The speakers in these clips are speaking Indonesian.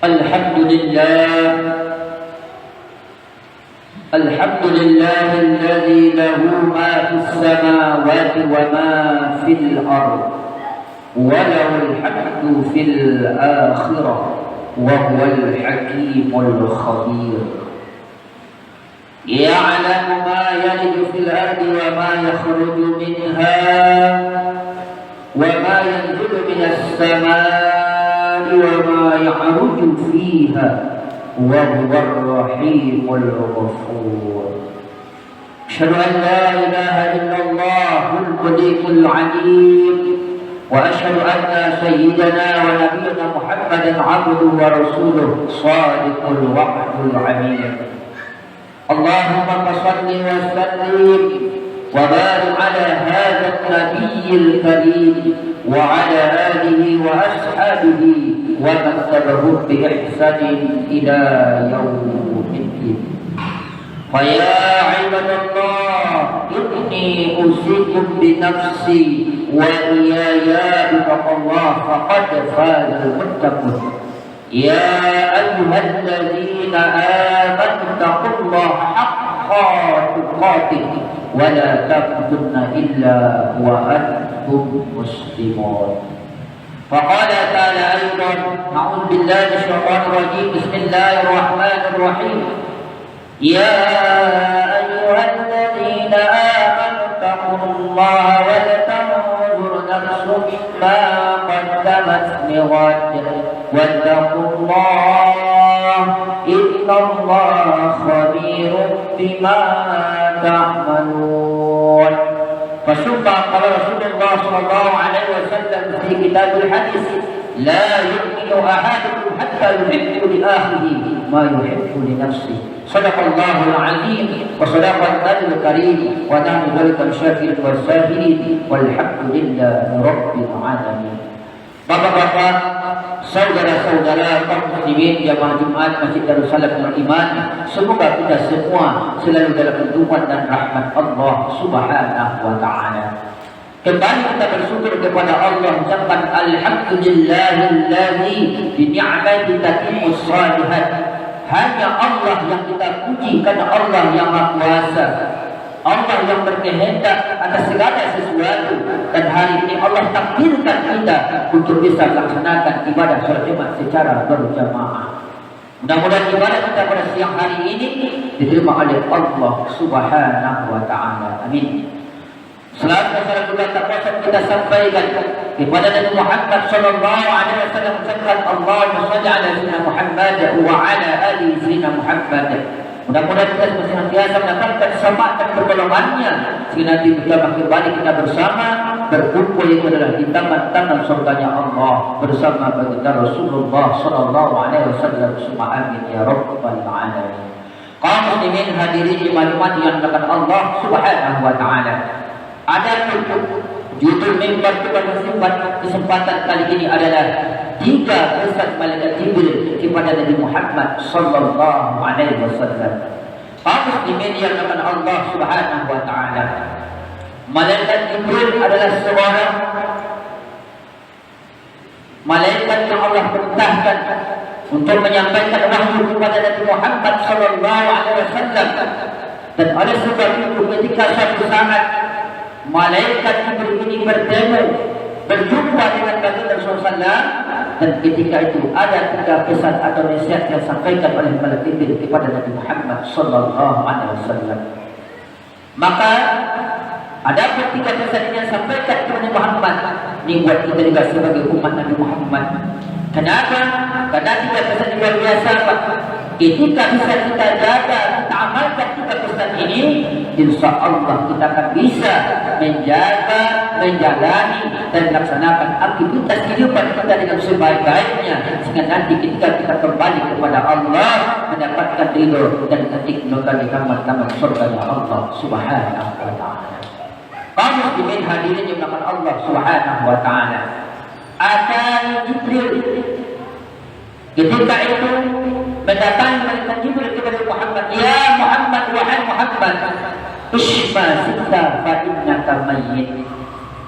الحمد لله الذي له ما في السماوات وما في الأرض وله الحمد في الآخرة وهو الحكيم الخبير يعلم ما يلج في الأرض وما يخرج منها وما ينزل من السماء وما يعرج فيها وهو الرحيم الغفور أشهد أن لا إله إلا الله الملك العليم وأشهد أن سيدنا ونبينا محمدا عبده ورسوله صادق الوعد العميم اللهم صل وسلم وبارك على هذا النبي الكريم وعلى آله وأصحابه ومن تبعهم بإحسان إلى يوم الدين فيا عباد الله إني أوصيكم بنفسي وإياي بتقوى الله فقد فاز المتقون يا أيها الذين آمنوا اتقوا الله حق تقاته ولا تموتن إلا وأنتم مسلمون فقال تعالى أيضا أعوذ بالله من الشيطان الرجيم بسم الله الرحمن الرحيم يا أيها الذين آمنوا اتقوا الله ولتنظر نفس مما قدمت لغد واتقوا الله إن الله خبير بما تعملون فثم قال رسول الله صلى الله عليه وسلم في كتاب الحديث لا يؤمن أحدكم حتى يحب لآخره ما يحب لنفسه صدق الله العظيم وصدق النبي الكريم ونحن ذلك الشاكرين والساهرين والحمد لله رب العالمين. Bapak-bapak, saudara-saudara kaum muslimin jamaah Jumat Masjid Darussalam Nurul Iman, semoga kita semua selalu dalam lindungan dan rahmat Allah Subhanahu wa taala. Kembali kita bersyukur kepada Allah, mengucapkan alhamdulillahillazi bi ni'matihi tatimmus shalihat. Hanya Allah yang kita puji karena Allah yang Maha Kuasa. Allah yang berkehendak atas segala sesuatu, dan hari ini Allah takdirkan kita untuk bisa melaksanakan ibadah salat Jumat secara berjamaah. Mudah-mudahan ibadah kita pada siang hari ini diterima oleh Allah Subhanahu wa taala. Amin. Selalu salam juga tak bosan kita sampaikan kepada Nabi Muhammad sallallahu alaihi wasallam, ucapkan Allahumma shalli ala sayyidina Muhammad wa ala ali sayyidina Muhammad. Mudah-mudahan kita senantiasa mendapatkan syafaat dan pertolongannya sehingga nanti kita kembali kita bersama berkumpul itu adalah di tangan surganya Allah bersama baginda Rasulullah sallallahu alaihi wasallam. Amin ya rabbal alamin. Kaum muslimin hadirin jemaah yang dimuliakan Allah Subhanahu wa taala. Ada judul mimbar kita kesempatan kali ini adalah 3 pesan malaikat Jibril kepada Nabi Muhammad sallallahu alaihi wasallam. Kaum muslimin yang dimuliakan Allah Subhanahu wa taala. Malaikat Jibril adalah seorang malaikat yang Allah perintahkan untuk menyampaikan wahyu kepada Nabi Muhammad sallallahu alaihi wasallam. Dan oleh sebab itu ketika suatu saat malaikat Jibril ini berjumpa dengan baginda Rasulullah, dan ketika itu ada 3 pesan atau nasihat yang disampaikan oleh malaikat Jibril kepada Nabi Muhammad sallallahu alaihi wasallam. Maka ada 3 pesan yang disampaikan kepada Nabi Muhammad ini buat kita juga sebagai umat Nabi Muhammad. Kenapa? Karena 3 pesan yang luar biasa. Ketika bisa kita jaga, kita amalkan 3 pesan ini, insya Allah kita akan bisa menjaga, menjalani dan melaksanakan aktivitas kehidupan kita dengan sebaik-baiknya, sehingga nanti ketika kita kembali kepada Allah mendapatkan ridho dan ketik di kamar-kamar surganya Allah Subhanahu wa taala. Kaum muslimin hadirin yang dimuliakan Allah Subhanahu wa taala. Akan Jibril ketika itu mendatangi malaikat Jibril kepada Muhammad, ya Muhammad, wahai Muhammad, isma sita fa innaka mayyit.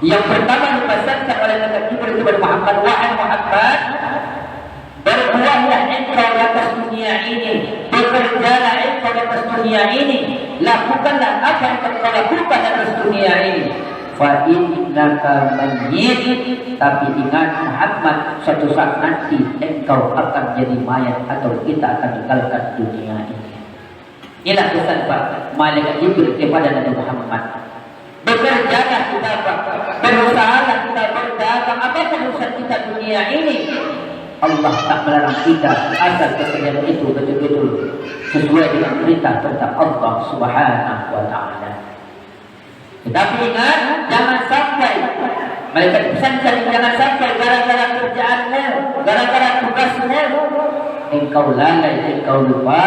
Yang pertama dipesankan oleh malaikat Jibril kepada Muhammad, wahai Muhammad, berbuatlah ente dunia ini, bekerjalah engkau di atas dunia ini, lakukanlah apa yang kau lakukan di atas dunia ini. Fa innaka mayyit, tapi ingat Muhammad, suatu saat nanti engkau akan jadi mayat atau kita akan tinggalkan dunia ini. Inilah pesan Pak Malaikat Jibril kepada Nabi Muhammad. Bekerjalah kita Pak, berusahalah kita berdagang, apapun urusan kita dunia ini. Allah tak melarang kita asal pekerjaan itu betul-betul sesuai dengan perintah Allah Subhanahu wa Ta'ala. Tetapi ingat, jangan sampai malaikat pesankan, jangan sampai gara-gara kerjaanmu, gara-gara tugasmu, engkau lalai, engkau lupa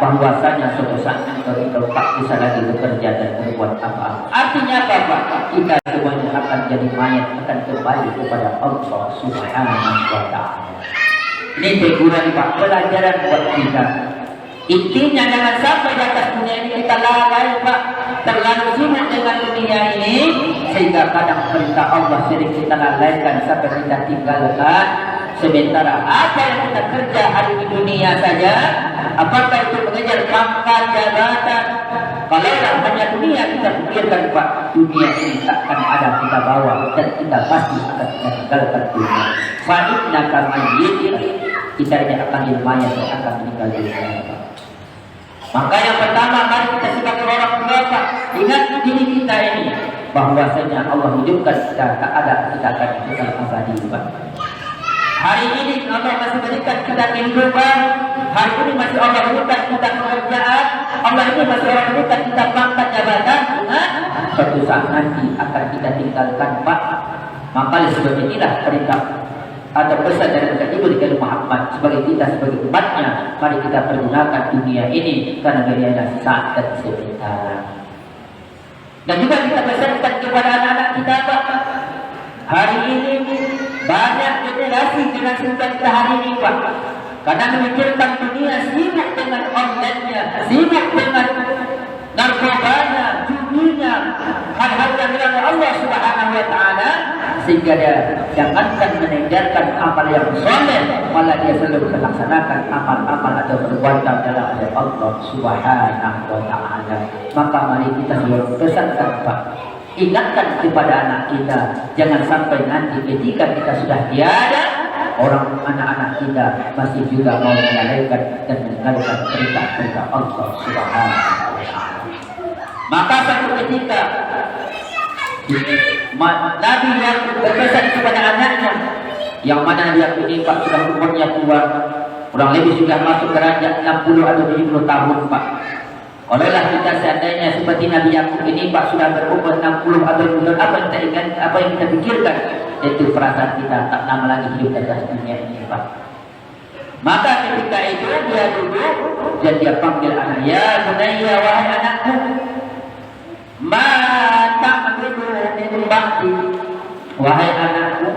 bahwasanya suatu saat engkau tak bisa lagi bekerja dan berbuat apa-apa. Artinya apa Pak? Kita semuanya akan jadi mayat, akan kembali kepada Allah Subhanahu wa Ta'ala. Ini teguran Pak, pelajaran buat kita. Intinya jangan sampai di atas dunia ini kita lalai Pak, terlalu sibuk dengan dunia ini sehingga kadang perintah Allah sering kita lalaikan sampai kita tinggalkan. Sementara apa yang kita kerja hari di dunia saja, apakah itu mengejar pangkat, jabatan, kalau hanya dunia kita pikirkan Pak, dunia ini akan ada kita bawa dan kita pasti akan tinggalkan dunia. Fa innaka mayyit, kita ini akan mayat yang akan meninggal dunia. Maka yang pertama, mari kita sebagai orang tua Pak, ingat diri kita ini bahwasanya Allah hidupkan kita, tak ada kita akan kekal abadi Pak. Hari ini Allah masih berikan kita kehidupan, hari ini masih Allah berikan kita pekerjaan, Allah ini masih Allah berikan kita pangkat jabatan. Suatu saat nanti akan kita tinggalkan Pak. Maka sebab inilah perintah atau pesan dari Nabi Ibu Muhammad sebagai kita sebagai umatnya, mari kita pergunakan dunia ini karena dia adalah saat dan sebentar. Dan juga kita pesankan kepada anak-anak kita Pak, hari ini banyak generasi kita hari ini Pak, karena memikirkan dunia, sibuk dengan online-nya, sibuk dengan narkobanya, judinya, hal-hal yang dilarang Allah Subhanahu wa Ta'ala, sehingga dia jangankan meninggalkan amal yang soleh, malah dia selalu melaksanakan amal-amal atau perbuatan dalam Allah Subhanahu wa Ta'ala. Maka mari kita selalu pesankan Pak, ingatkan kepada anak kita, jangan sampai nanti ketika kita sudah tiada, orang anak-anak kita masih juga mau melalaikan dan meninggalkan perintah-perintah Allah Subhanahu wa Ta'ala. Maka satu ketika Nabi yang berpesan kepada anaknya, yang mana dia ini Pak sudah umurnya tua, kurang lebih sudah masuk ke ranjang 60 atau 70 tahun Pak. Olehlah kita seandainya seperti Nabi Yakub ini Pak sudah berumur 60 atau 70, apa yang kita ingat, apa yang kita pikirkan, itu perasaan kita tak lama lagi hidup di atas dunia ini Pak. Maka ketika itu dia duduk dan dia panggil anak, ya bunayya, wahai anakku, ma ta'budu min ba'di, wahai anakku,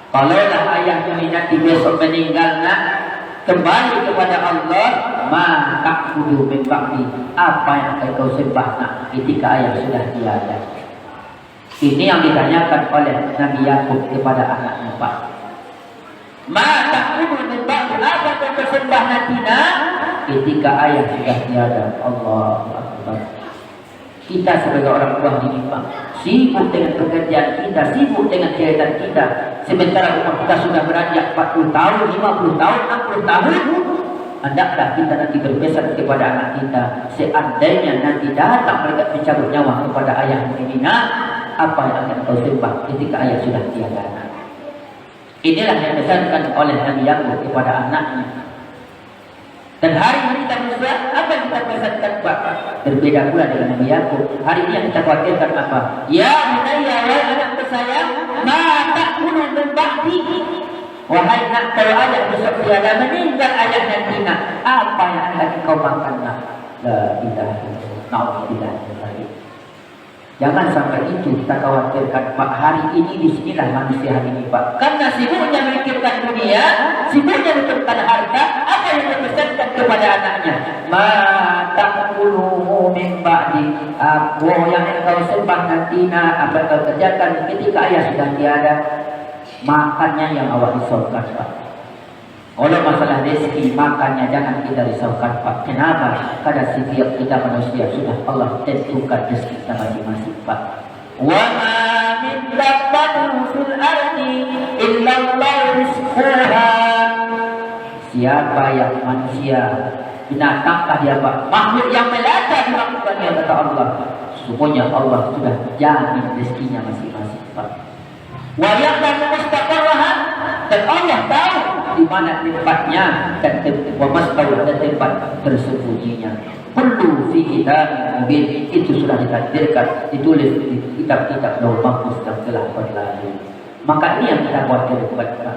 kalaulah ayahmu nanti besok meninggal nak, kembali kepada Allah, ma ta'budu min ba'di, apa yang akan kau sembah nak ketika ayah sudah tiada. Ini yang ditanyakan oleh Nabi Yakub kepada anaknya Pak. Ma ta'budu min ba'di, apa yang kau sembah nanti nak ketika ayah sudah tiada. Allahu Akbar. Kita sebagai orang tua ini Pak, sibuk dengan pekerjaan kita, sibuk dengan kegiatan kita. Sementara umur kita sudah beranjak 40 tahun, 50 tahun, 60 tahun. Hendaklah kita nanti berpesan kepada anak kita, seandainya nanti datang mereka mencabut nyawa kepada ayah ini, apa yang akan kau sembah ketika ayah sudah tiada. Inilah yang dipesankan oleh Nabi Yakub kepada anaknya. Dan hari ini kita bisa, apa yang kita pesankan Pak? Berbeda pula dengan Nabi Yakub. Hari ini yang kita khawatirkan apa? Ya bunayya, wahai anak tersayang, ma ta'budu min ba'di, wahai nak, kalau ayah besok tiada meninggal ayah nanti nak, apa yang akan kau makan nak? La ilaha illallah, na'udzubillah. Jangan sampai itu kita khawatirkan Pak. Hari ini disinilah manusia hari ini Pak, karena sibuknya memikirkan dunia, sibuknya memikirkan harta. Apa yang dipesankan kepada anaknya? Ma ta'budu min ba'di, apa yang engkau sembah nanti nak, apa yang kau kerjakan ketika ayah sudah tiada. Makannya yang awak risaukan Pak. Kalau masalah rezeki makannya jangan kita risaukan Pak. Kenapa? Karena setiap kita manusia sudah Allah tentukan rezeki kita masing-masing Pak. Wa ma min dabbatin fil ardi illa Allah rizquha. Siapa yang manusia, binatangkah dia Pak, makhluk yang melata dilakukannya kata Allah, semuanya Allah sudah jamin rezekinya masing-masing Pak. Wa ya'lamu mustaqarraha, dan Allah tahu di mana tempatnya dan tempat tersembunyinya. Kullu fi kitabin mubin, itu sudah ditakdirkan, ditulis di kitab-kitab Lauh Mahfuz yang telah berlalu. Maka ini yang kita buat kepada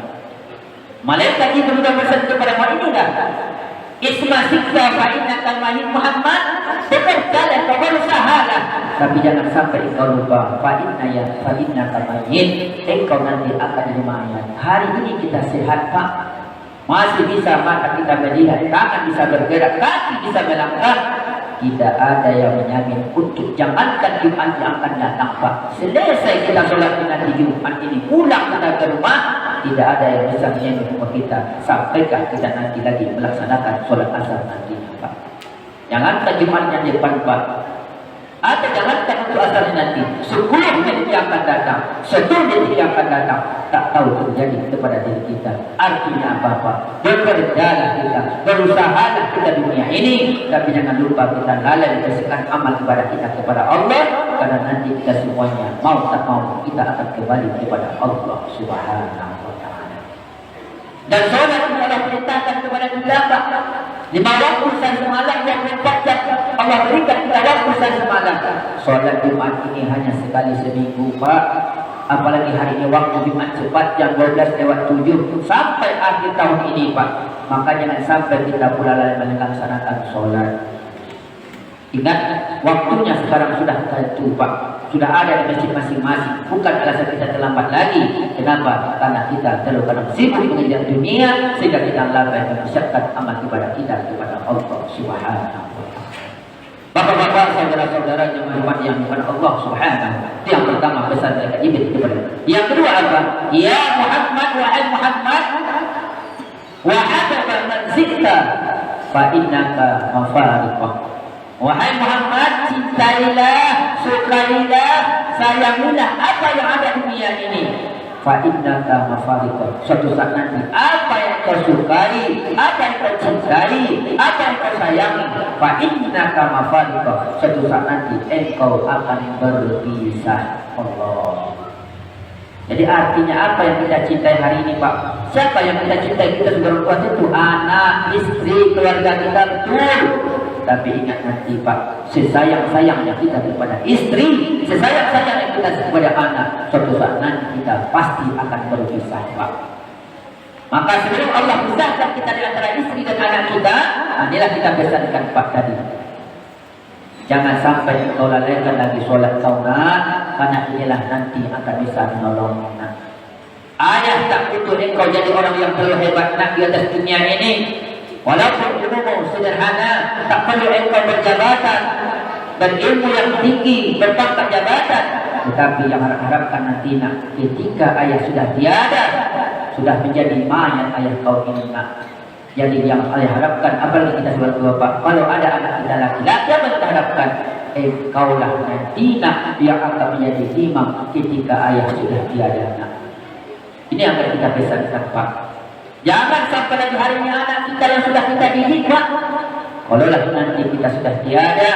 malaikat itu sudah berpesan kepada Muhammad ini dah. Isma siksa fa'innakan mahid Muhammad, bekerjalah, kau berusahalah, tapi jangan sampai engkau lupa fa'innaka mahid, engkau nanti akan dimayat. Hari ini kita sehat Pak, masih bisa mata kita melihat, tangan bisa bergerak, kaki bisa melangkah. Tidak ada yang menyamin untuk jangankan Jumat yang akan datang Pak. Selesai kita sholat nanti Jumat ini, pulang kita ke rumah, tidak ada yang bisa menyamin untuk kita sampaikah kita nanti lagi melaksanakan sholat asar nanti Pak. Jangankan Jumat yang depan Pak, atau jangankan untuk asar nanti, 10 menit yang akan datang, 1 menit yang akan datang, tak tahu terjadi kepada diri kita. Artinya apa-apa, bekerjalah kita, berusahalah kita dunia ini, tapi jangan lupa kita lalai bersihkan amal ibadah kita kepada Allah, karena nanti kita semuanya mau tak mau kita akan kembali kepada Allah Subhanahu wa Ta'ala. Dan sholat yang Allah perintahkan kepada kita Pak, 5 waktu semalam yang 24 jam Allah berikan kita waktu semalam. Sholat Jumat ini hanya sekali seminggu Pak. Apalagi hari ini waktu Jumat cepat jam 12:07 sampai akhir tahun ini Pak. Maka jangan sampai kita pula lalai melaksanakan sholat. Ingat, waktunya sekarang sudah tentu Pak. Sudah ada di masjid masing-masing. Bukan alasan kita terlambat lagi. Kenapa? Karena kita terlalu kadang sibuk mengejar dunia, sehingga kita lalai mempersiapkan amal ibadah kita kepada Allah Subhanahu wa Ta'ala. Bapak-bapak, saudara-saudara yang hormat yang kepada Allah Subhanahu. Itu yang pertama pesan dari Jibril kepada. Yang kedua apa? Ya Muhammad, wahai Muhammad, wa hadaba man zikta fa innaka mafariqah. Wahai Muhammad, cintailah, sukailah, sayangilah apa yang ada di dunia ini. Fa innaka mafariqah. Suatu saat nanti apa yang kau sukai, apa yang kau cintai, apa yang kau sayangi, fa innaka mafariqah. Suatu saat nanti engkau akan berpisah. Allah. Jadi artinya apa yang kita cintai hari ini Pak? Siapa yang kita cintai? Kita sudah berkuat itu anak, istri, keluarga kita, betul. Tapi ingat nanti Pak, sesayang-sayangnya kita kepada istri, sesayang-sayangnya kita kepada anak, suatu saat nanti kita pasti akan berpisah Pak. Maka sebelum Allah pisahkan kita di antara istri dan anak kita, inilah kita pesankan Pak tadi. Jangan sampai engkau lalaikan lagi sholat sunat, karena inilah nanti akan bisa menolongmu. Ayah tak butuh engkau jadi orang yang terlalu hebat nak di atas dunia ini. Walaupun ilmu sederhana, tak perlu engkau berjabatan, berilmu yang tinggi, berpangkat jabatan. Tetapi yang harapkan nanti nak, ketika ayah sudah tiada, sudah menjadi mayat ayah kau ini nak. Jadi yang ayah harapkan, apalagi kita sebagai bapak, kalau ada anak kita laki-laki, apa kita harapkan? Engkaulah nanti nak yang akan menjadi imam ketika ayah sudah tiada nak. Ini yang akan kita pesankan Pak. Jangan sampai lagi hari ini anak kita yang sudah kita didik Pak. Kalau nanti kita sudah tiada,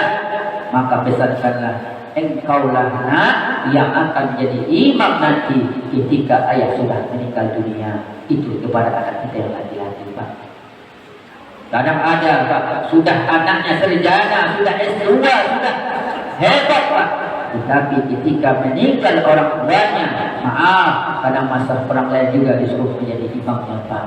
maka pesankanlah engkaulah nak yang akan menjadi imam nanti ketika ayah sudah meninggal dunia. Itu kepada anak kita yang laki-laki Pak. Kadang ada Pak, sudah anaknya sarjana, sudah S2, sudah hebat Pak. Tetapi ketika meninggal orang tuanya, maaf, kadang masa orang lain juga disuruh menjadi imamnya Pak.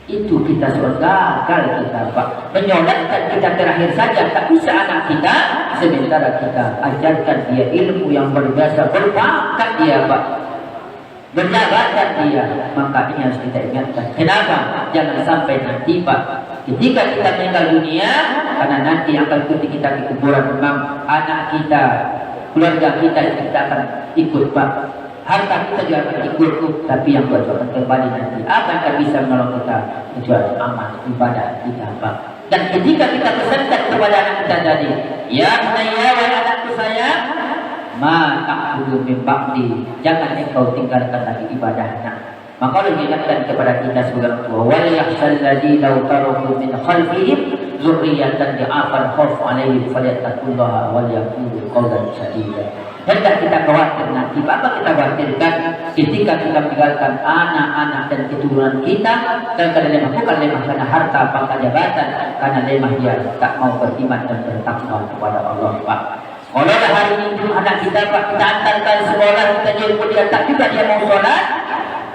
Itu kita sudah gagal kita Pak. Menyolatkan kita terakhir saja, tak bisa anak kita, sementara kita ajarkan dia ilmu yang berbiasa, berpangkat dia Pak, berjabatan dia. Maka ini harus kita ingatkan. Kenapa? Jangan sampai nanti Pak, ketika kita meninggal dunia, karena nanti akan ikuti kita di kuburan memang anak kita, keluarga kita akan ikut Pak. Harta kita juga akan ikut, tapi yang buat akan kembali nanti. Apa yang akan bisa menolong kita? Kecuali amal ibadah kita, Pak. Dan ketika kita pesankan kepada anak kita tadi, ya bunayya, wahai anakku sayang, ma ta'budu min ba'di, jangan engkau tinggalkan lagi ibadahnya. Maka Allah ingatkan kepada kita sebagai orang tua, wal yakhshal ladzina law taraku min khalfihim dzurriyyatan dha'afan khafu 'alaihim falyattaqullaha wal yaqulu qawlan sadida. Hendak kita khawatir nanti, apa kita khawatirkan ketika kita meninggalkan anak-anak dan keturunan kita dan karena lemah, bukan lemah karena harta, pangkat, jabatan, karena lemah dia tak mau beriman dan bertakwa kepada Allah, Pak. Kalau hari ini anak kita, Pak, kita antarkan sekolah, kita jemput dia, tak juga dia mau sholat,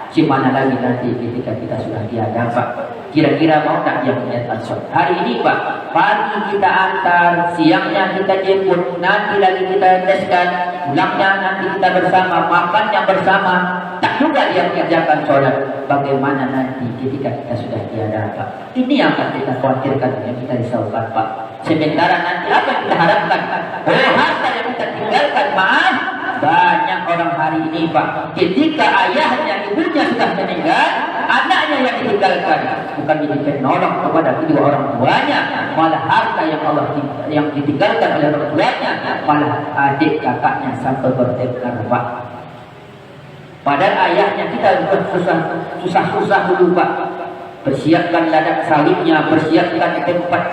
gimana lagi nanti ketika kita sudah tiada, Pak? Kira-kira mau tak dia menyatakan sholat? Hari ini, Pak, pagi kita antar, siangnya kita jemput, nanti lagi kita teskan, pulangnya nanti kita bersama, makannya bersama, tak juga dia mengerjakan sholat. Bagaimana nanti ketika kita sudah tiada, Pak? Ini yang akan kita khawatirkan, yang kita risaukan, Pak. Sementara nanti apa yang kita harapkan? Oh, harta yang kita tinggalkan, maaf, banyak orang hari ini, Pak, ketika ayahnya, ibunya sudah meninggal, anaknya yang ditinggalkan, bukan jadi penolong kepada kedua orang tuanya, malah harta yang yang ditinggalkan oleh orang tuanya, malah adik kakaknya sampai bertengkar, Pak. Padahal ayahnya kita susah-susah dulu, Pak, persiapkan ladang sawitnya, persiapkan tempat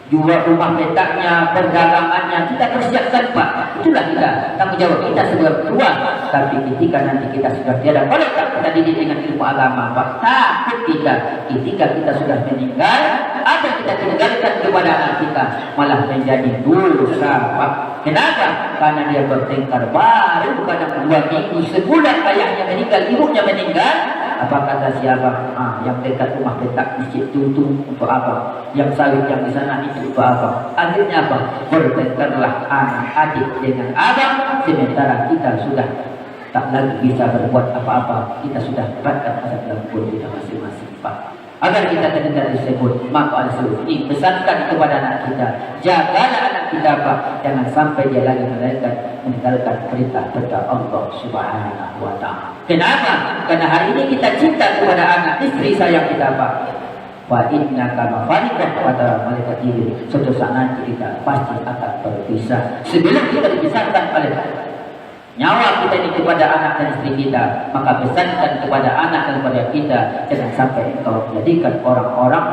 jual rumah petaknya, perdagangannya, kita persiapkan, Pak. Itulah kita tanggung jawab kita sebagai tua. Tapi ketika nanti kita sudah tiada, kalau kita didik dengan ilmu agama, Pak, takut kita ketika kita sudah meninggal, apa yang kita tinggalkan kepada anak kita malah menjadi dosa, Pak. Kenapa? Karena dia bertengkar baru karena 2 minggu, sebulan ayahnya meninggal, ibunya meninggal. Apa kata siapa? Yang dekat rumah petak masjid itu untuk apa? Yang sawit yang di sana itu untuk apa? Akhirnya apa? Bertengkarlah anak adik dengan abang, sementara kita sudah tak lagi bisa berbuat apa-apa. Kita sudah dapatkan asap dalam kubur kita masing-masing, Pak. Agar kita terhindar disebut, maka oleh sebab ini pesankan kepada anak kita, jagalah anak kita, Pak, jangan sampai dia lagi meninggalkan perintah Allah Subhanahu wa Ta'ala. Kenapa? Karena hari ini kita cinta kepada anak, istri sayang kita, Pak. Wa innaka mafariqah kepada malaikat diri. Suatu saat nanti kita pasti akan berpisah. Sebelum kita dipisahkan oleh nyawa kita ini kepada anak dan istri kita, maka pesankan kepada anak dan kepada kita, jangan sampai engkau menjadikan orang-orang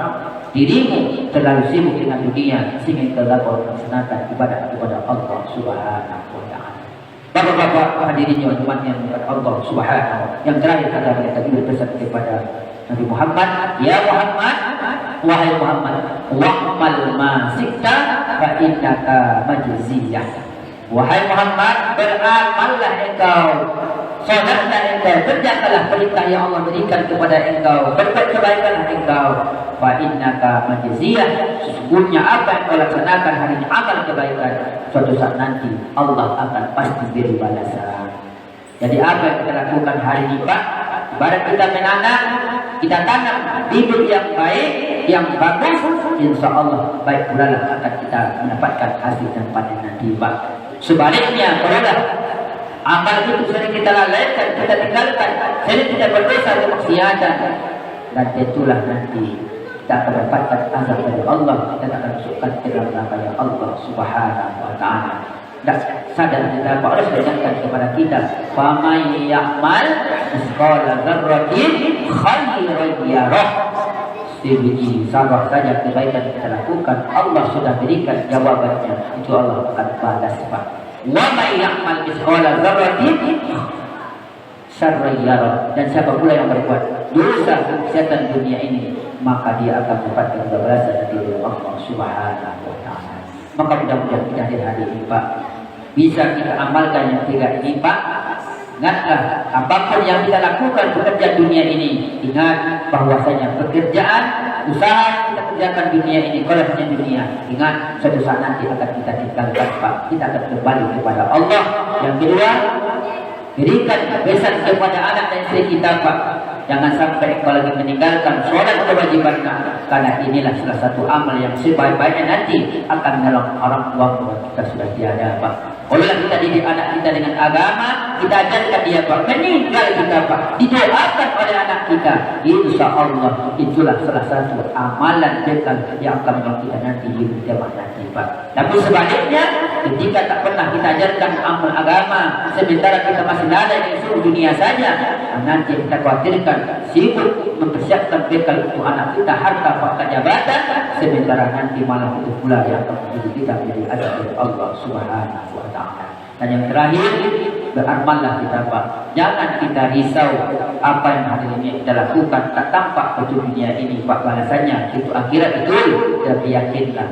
dirimu terlalu sibuk dengan dunia sehingga engkau dapat melaksanakan ibadah kepada Allah Subhanahu wa Ta'ala. Bapak-bapak hadirin yang dimuliakan oleh Allah Subhanahu. Yang terakhir kata mereka juga pesan kepada Nabi Muhammad, ya Muhammad, wahai Muhammad, wa'mal ma sikta fa innaka majziyah. Wahai Muhammad, beramallah engkau, salatlah engkau, kerjakanlah perintah yang Allah berikan kepada engkau, berbuat kebaikanlah engkau. Fa innaka majziyah, sesungguhnya apa yang kau laksanakan hari ini amal kebaikan, suatu saat nanti Allah akan pasti beri balasan. Jadi apa yang kita lakukan hari ini, Pak? Ibarat kita menanam, kita tanam bibit yang baik, yang bagus, insya Allah baik pula lah akan kita mendapatkan hasil dan panen nanti, Pak. Sebaliknya, kalau amal itu sering kita lalaikan, kita tinggalkan, sering kita berdosa kemaksiatan, dan itulah nanti kita akan dapatkan azab dari Allah, kita akan masukkan ke dalam neraka yang Allah Subhanahu wa Ta'ala. Dan sadar kita, Pak Allah berikan kepada kita, faman ya'mal misqala dzarratin khairan yarah. Sebiji sabar saja kebaikan kita lakukan, Allah sudah berikan jawabannya, itu Allah akan balas, Pak. Wa may ya'mal misqala dzarratin syarran yarah. Dan siapa pula yang berbuat dosa kesehatan dunia ini, maka dia akan mendapatkan balasan dari Allah Subhanahu wa Ta'ala. Maka mudah-mudahan kita hari ini, Pak, bisa kita amalkan yang 3 ini, Pak. Ingatlah, apapun yang kita lakukan pekerjaan dunia ini, ingat bahwasanya pekerjaan, usaha kita kerjakan dunia ini, kalau hanya dunia, ingat suatu saat nanti akan kita tinggalkan, Pak. Kita akan kembali kepada Allah. Yang kedua, berikan kebesaran kepada anak dan istri kita, Pak. Jangan sampai engkau lagi meninggalkan sholat kewajibannya, karena inilah salah satu amal yang sebaik-baiknya nanti akan menolong orang tua kita sudah tiada, Pak. Olehlah kita didik anak kita dengan agama, kita ajarkan dia Pak, meninggal kita Pak, didoakan oleh anak kita. Insya Allah itulah salah satu amalan bekal yang akan membuat kita nanti di kiamat nanti Pak. Tapi sebaliknya, ketika tak pernah kita ajarkan amal agama, sementara kita masih ada di seluruh dunia saja, nanti kita khawatirkan sibuk mempersiapkan bekal untuk anak kita, harta, fakta, jabatan, sementara nanti malah itu pula yang akan menjadi kita menjadi azab dari Allah Subhanahu wa Ta'ala. Dan yang terakhir, beramallah kita Pak. Jangan kita risau apa yang hari ini kita lakukan tak tampak pada dunia ini Pak balasannya itu akhirat itu. Tapi yakinlah,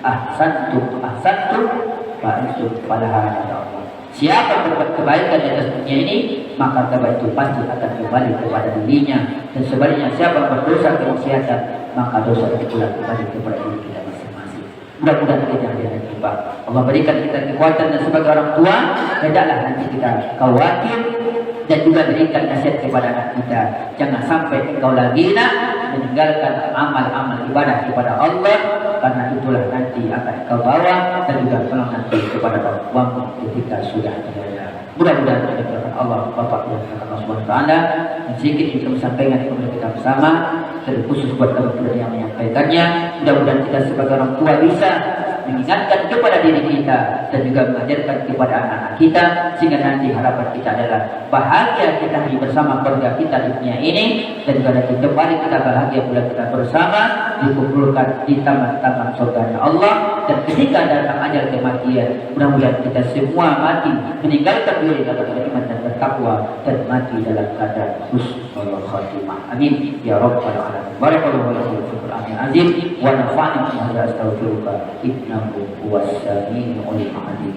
ahsantum Pak itu pahala Allah. Siapa berbuat kebaikan di atas dunia ini, maka kebaikan itu pasti akan kembali kepada dirinya. Dan sebaliknya siapa berdosa kemaksiatan, maka dosa itu pula kembali kepada diri kita masing-masing. Mudah-mudahan kita yang Pak Allah berikan kita kekuatan, dan sebagai orang tua hendaklah nanti kita khawatir dan juga berikan nasihat kepada anak kita. Jangan sampai engkau lagi nak meninggalkan amal-amal ibadah kepada Allah, karena itulah nanti akan engkau bawa dan juga pulang nanti kepada waktu ketika sudah tiada. Mudah-mudahan kita berdoa Allah Bapak dan Allah Subhanahu wa Ta'ala, dan sedikit kita sampaikan kepada kita bersama, terkhusus buat teman-teman yang menyampaikannya. Mudah-mudahan kita sebagai orang tua bisa mengingatkan kepada diri kita dan juga mengajarkan kepada anak-anak kita, sehingga nanti harapan kita adalah bahagia kita bersama keluarga kita di dunia ini, dan juga nanti kembali kita bahagia bila kita bersama dikumpulkan di taman-taman surganya Allah. Dan ketika datang ajal kematian, mudah-mudahan kita semua mati meninggalkan diri dalam iman dan bertakwa, dan mati dalam keadaan husnul khatimah. Amin ya rabbal alamin. Barakallahu lakum fil Qur'anil azim wa nafa'ani bima astaghfiruka innahu huwas samiul alim.